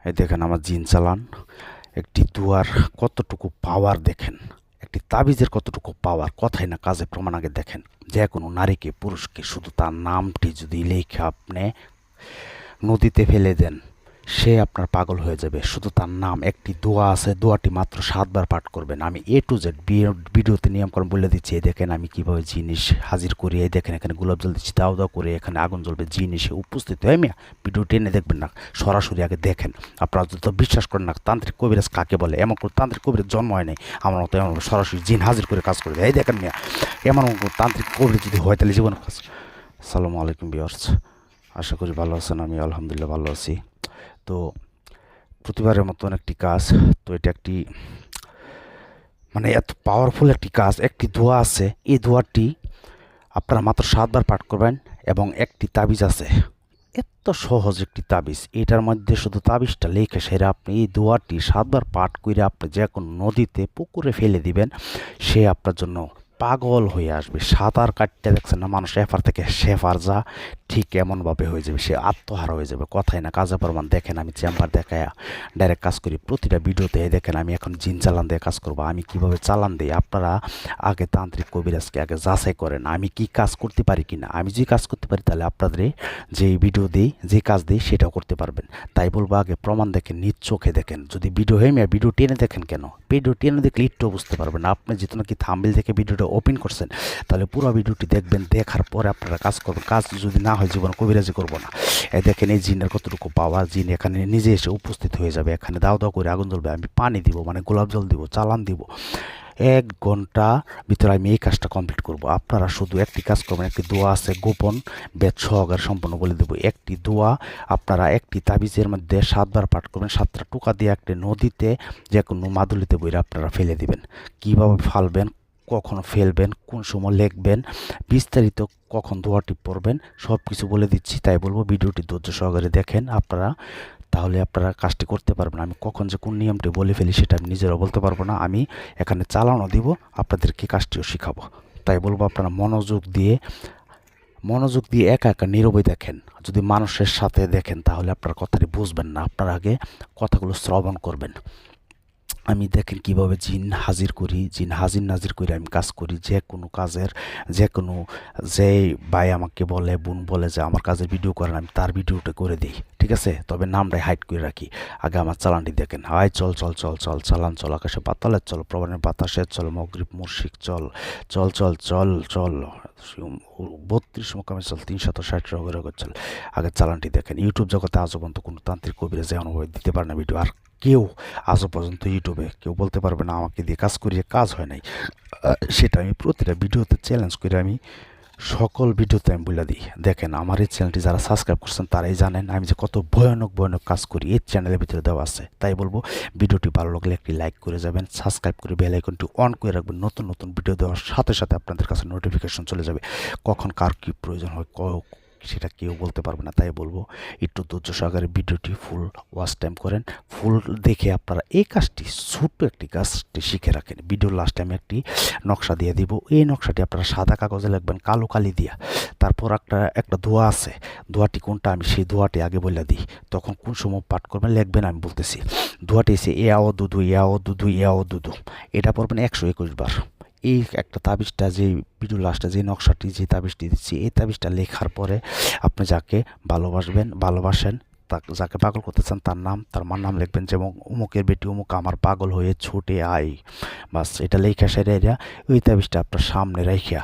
এই দেখেন আমার জিন চালান। একটি দুয়ার কতটুকু পাওয়ার দেখেন, একটি তাবিজের কতটুকু পাওয়ার, কথাই না কাজে প্রমাণ। আগে দেখেন, যে কোনো নারীকে পুরুষকে শুধু তার নামটি যদি লেখে আপনি নদীতে ফেলে দেন, সে আপনার পাগল হয়ে যাবে। শুধু তার নাম, একটি দোয়া আছে, দোয়াটি মাত্র 7 বার পাঠ করবেন। আমি A to Z ভিডিওতে নিয়মকানুন বলে দিচ্ছি। এই দেখেন আমি কিভাবে জিনিস হাজির করি। এই দেখেন এখানে গোলাপ জল দিচ্ছি, দাও দাও করে এখানে আগুন জ্বলবে, জিনিসে উপস্থিত হয়ে মিয়া ভিডিও টেনে দেখবেন না, সরাসরি আগে দেখেন। আপনারা যদি বিশ্বাস করেন না তান্ত্রিক কবিরাজ কাকে বলে, এমন করে তান্ত্রিক কবিরাজ জন্ম হয় নাই আমার মতো এমন সরাসরি জিন হাজির করে কাজ করে দেয়। এই দেখেন মিয়া, এমন তান্ত্রিক কবিরাজ যদি হয় তাহলে জীবন কাজ। আসসালামু আলাইকুম ভিউয়ার্স, আশা করি ভালো আছেন। আমি আলহামদুলিল্লাহ ভালো আছি। তো প্রতিবারের মতন একটি কাজ, তো এটা একটি মানে এত পাওয়ারফুল একটি কাজ। একটি দোয়া আছে, এই দোয়াটি আপনারা মাত্র 7 বার পাঠ করবেন এবং একটি তাবিজ আছে। এত সহজ একটি তাবিজ, এটার মধ্যে শুধু তাবিজটা লেখে সেরা আপনি এই দোয়াটি 7 বার পাঠ করে আপনি যে কোনো নদীতে পুকুরে ফেলে দিবেন, সে আপনার জন্য পাগল হয়ে আসবে। সাঁতার কাটতে দেখছেন না মানুষ এফার থেকে সেফার যা, ঠিক এমনভাবে হয়ে যাবে, সে আত্মহারা হয়ে যাবে। কথাই না কাজে প্রমাণ। দেখেন আমি চেম্বার দেখায় ডাইরেক্ট কাজ করি প্রতিটা ভিডিওতে। দেখেন আমি এখন জিন চালান দিয়ে কাজ করবো। আমি কিভাবে চালান দিই, আপনারা আগে তান্ত্রিক কবিরাজকে আগে যাচাই করেন আমি কি কাজ করতে পারি কিনা। আমি যদি কাজ করতে পারি তাহলে আপনাদের যে ভিডিও দিই, যে কাজ দিই সেটাও করতে পারবেন। তাই বলবো আগে প্রমাণ দেখেন, নিজ চোখে দেখেন। যদি ভিডিও হয়ে মেয়ে ভিডিও টেনে দেখেন কেন, ভিডিও টেনে দেখলে একটু বুঝতে পারবেন না। আপনি যেহেতু নাকি থাম্বনেল দেখে ভিডিওটা ওপেন করছেন, তাহলে পুরো ভিডিওটি দেখবেন, দেখার পরে আপনারা কাজ করবেন। কাজ যদি না হয় জীবন কবিরাজি করবো না। দেখেন এই জিনের কতটুকু পাওয়ার, জিন এখানে নিজে এসে উপস্থিত হয়ে যাবে। এখানে দাও দাও করে আগুন জ্বলবে, আমি পানি দিব, মানে গোলাপ জল দিব, চালান দিব। 1 ঘন্টা ভিতরে আমি এই কাজটা কমপ্লিট করব। আপনারা শুধু একটি কাজ করবেন, একটি দোয়া আছে গোপন বেদ সহকারে সম্পূর্ণ বলে দেবো। একটি দোয়া আপনারা একটি তাবিজের মধ্যে 7 বার পাঠ করবেন, 7টা টোকা দিয়ে একটি নদীতে যে কোনো মাদুলিতে বইরে আপনারা ফেলে দিবেন। কিভাবে ফালবেন, কখন ফেলবেন, কোন সময় লিখবেন, বিস্তারিত কখন দোয়াটি পড়বেন, সব কিছু বলে দিচ্ছি। তাই বলবো ভিডিওটি ধৈর্য সহকারে দেখেন আপনারা, তাহলে আপনারা কাজটি করতে পারবেন। আমি কখন যে কোন নিয়মটি বলে ফেলি সেটা আমি নিজেরাও বলতে পারবো না। আমি এখানে চালানো দিব, আপনাদেরকে কাজটিও শিখাবো। তাই বলবো আপনারা মনোযোগ দিয়ে একা একা নীরবে দেখেন। যদি মানুষের সাথে দেখেন তাহলে আপনার কথাটি বুঝবেন না। আপনারা আগে কথাগুলো শ্রবণ করবেন। আমি দেখেন কিভাবে জিন হাজির করি, জিন হাজির নাজির করে আমি কাজ করি। যে কোনো কাজের, যে কোনো, যে ভাই আমাকে বলে, বোন বলে যে আমার কাজের ভিডিও করেন, আমি তার ভিডিওটা করে দিই, ঠিক আছে। তবে নামটাই হাইড করে রাখি। আগে আমার চালানটি দেখেন। হাই চল চল চল চল চালান চল, আকাশে পাতালের চল, প্রবানের বাতাসের চল, মগরিব মুর্শিক চল, চল চল চল চল 32 মোকামে চল, 360 রগের চল। আগে চালানটি দেখেন। ইউটিউব জগতে আজও পর্যন্ত কোনো তান্ত্রিক কবিরা যে অনুভব দিতে পারে না ভিডিও, আর কেউ আজও পর্যন্ত ইউটিউবে কেউ বলতে পারবে না আমাকে দিয়ে কাজ করিয়ে কাজ হয় নাই। সেটা আমি প্রতিটা ভিডিওতে চ্যালেঞ্জ করে আমি সকল ভিডিওতে আমি বলে দিই। দেখেন আমার এই চ্যানেলটি যারা সাবস্ক্রাইব করছেন তারাই জানেন আমি যে কত ভয়ানক ভয়ানক কাজ করি, এই চ্যানেলের ভিতরে দেওয়া আছে। তাই বলবো ভিডিওটি ভালো লাগলে একটি লাইক করে যাবেন, সাবস্ক্রাইব করে বেল আইকনটি অন করে রাখবেন। নতুন নতুন ভিডিও দেওয়ার সাথে সাথে আপনাদের কাছে নোটিফিকেশন চলে যাবে। কখন কার কী প্রয়োজন হয় সেটা কেউ বলতে পারবে না। তাই বলবো একটু ধৈর্য সহকারে ভিডিওটি ফুল ওয়াচ টাইম করেন, ফুল দেখে আপনারা এই কাজটি, ছোট্ট একটি কাজটি শিখে রাখেন। ভিডিওর লাস্টে আমি একটি নকশা দিয়ে দিব। এই নকশাটি আপনারা সাদা কাগজে লিখবেন কালো কালি দিয়া। তারপর একটা দোয়া আছে, দোয়াটি কোনটা আমি সেই দোয়াটি আগে বলে দিই, তখন কোন সময় পাঠ করবেন লিখবেন আমি বলতেছি। দোয়াটি এসে এও দুদু এও দুদু এও দুদু, এটা পড়বেন 121 বার। এই একটা তাবিজটা, যে ভিডিও লাস্টে যে নকশাটি, যে তাবিজটি দিচ্ছি, এই তাবিজটা লেখার পরে আপনি যাকে ভালোবাসেন, যাকে পাগল করতে চান তার নাম, তার মার নাম লিখবেন। যেমন অমুকের বেটি অমুক আমার পাগল হয়ে ছুটে আই, বাস এটা লেখা সেরে ওই তাবিজটা আপনার সামনে রাখিয়া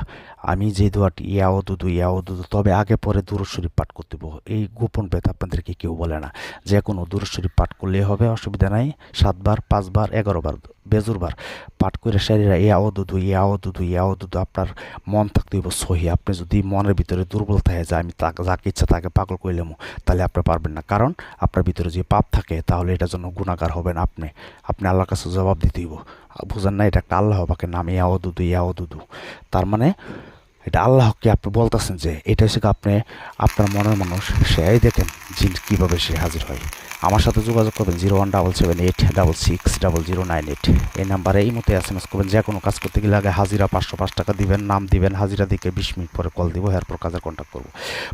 আমি যে দোয়াটি ইয়াও দুদু, তবে আগে পরে দুরূদ শরীফ পাঠ করতে দেবো। এই গোপন ভেদ আপনাদেরকে কেউ বলে না। যে কোনো দুরূদ শরীফ পাঠ করলেই হবে, অসুবিধা নাই। 7 বার 5 বার 11 বার বেজুরবার পাঠ করে শরীরে ইয়াও দুদু আপনার মন থাকতে হইব সহি। আপনি যদি মনের ভিতরে দুর্বল থাকে যে আমি যাকে ইচ্ছা তাকে পাগল করলাম, তাহলে আপনি পারবেন না। কারণ আপনার ভিতরে যে পাপ থাকে তাহলে এটার জন্য গুণাগার হবেন আপনি আল্লাহর কাছে জবাব দিতে হইব। বুঝেন না, এটা একটা আল্লাহ পাকের নাম ইয়াও দুদু। তার মানে এটা আল্লাহকে আপনি বলতেছেন যে এটা হচ্ছে আপনি আপনার মনের মানুষ, সেই দেখেন জিন কীভাবে সে হাজির হয়। আমার সাথে যোগাযোগ করবেন 0177866009 এই নাম্বারে এই মতো SMS করবেন। যে কোনো কাজ করতে গেলে আগে হাজিরা 505 টাকা দিবেন, নাম দিবেন, হাজিরা দিকে 20 মিনিট পরে কল দিব, এরপর কাজের কন্ট্যাক্ট করবো।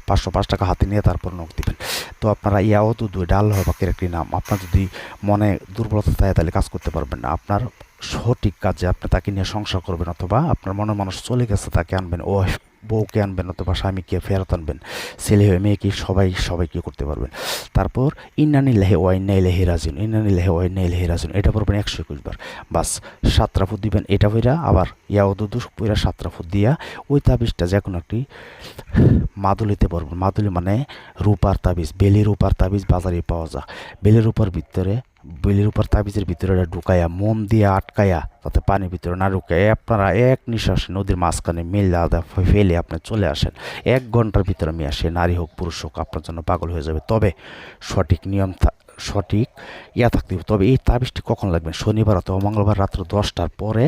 505 টাকা হাতে নিয়ে তারপর নক দিবেন। তো আপনারা ইয়াওদুদু এটা আল্লাহ পাকের একটি নাম। আপনার যদি মনে দুর্বলতা থাকে তাহলে কাজ করতে পারবেন না। আপনার সঠিক কাজে আপনি তাকে নিয়ে সংসার করবেন, অথবা আপনার মনের মানুষ চলে গেছে তাকে আনবেন, ও বউকে আনবেন, অথবা স্বামীকে ফেরত আনবেন, ছেলে হয়ে মেয়েকে সবাইকে করতে পারবেন। তারপর ইন্নানিল্লাহি ওয়া ইন্না ইলাইহি রাজিউন, ইন্নানিল্লাহি ওয়া ইন্না ইলাইহি রাজিউন এটা পড়বেন 121 বার। বাস 7টা ফুট দিবেন, এটা পইরা আবার ইয়াউদুদু পইরা 7টা ফুট দিয়া ওই তাবিজটা যে কোনো একটি মাদুলিতে পড়বেন। মাদুলি মানে রূপার তাবিজ, বেলির রূপার তাবিজ বাজারে পাওয়া যায়। বেলির উপর তাবিজের ভিতরে ঢুকাইয়া মোম দিয়ে আটকাইয়া যাতে পানির ভিতরে না ঢুকায় আপনারা এক নিঃশ্বাসে নদীর মাঝখানে মিল্লা ফেলে আপনি চলে আসেন। 1 ঘন্টার ভিতরে মেয়ে আসে, নারী হোক পুরুষ হোক, আপনার জন্য পাগল হয়ে যাবে। তবে সঠিক নিয়ম সঠিক থাকতে হবে। তবে এই তাবিজটি কখন লাগবেন? শনিবার অথবা মঙ্গলবার রাত্র 10টার পরে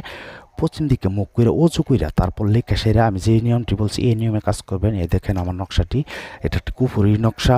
পশ্চিম দিকে মুখ করে অজু কইরা তারপর লেখা সেরা আমি যে নিয়মটি বলছি এই নিয়মে কাজ করবেন। এই দেখেন আমার নকশাটি, এটা একটি কুফুরি নকশা।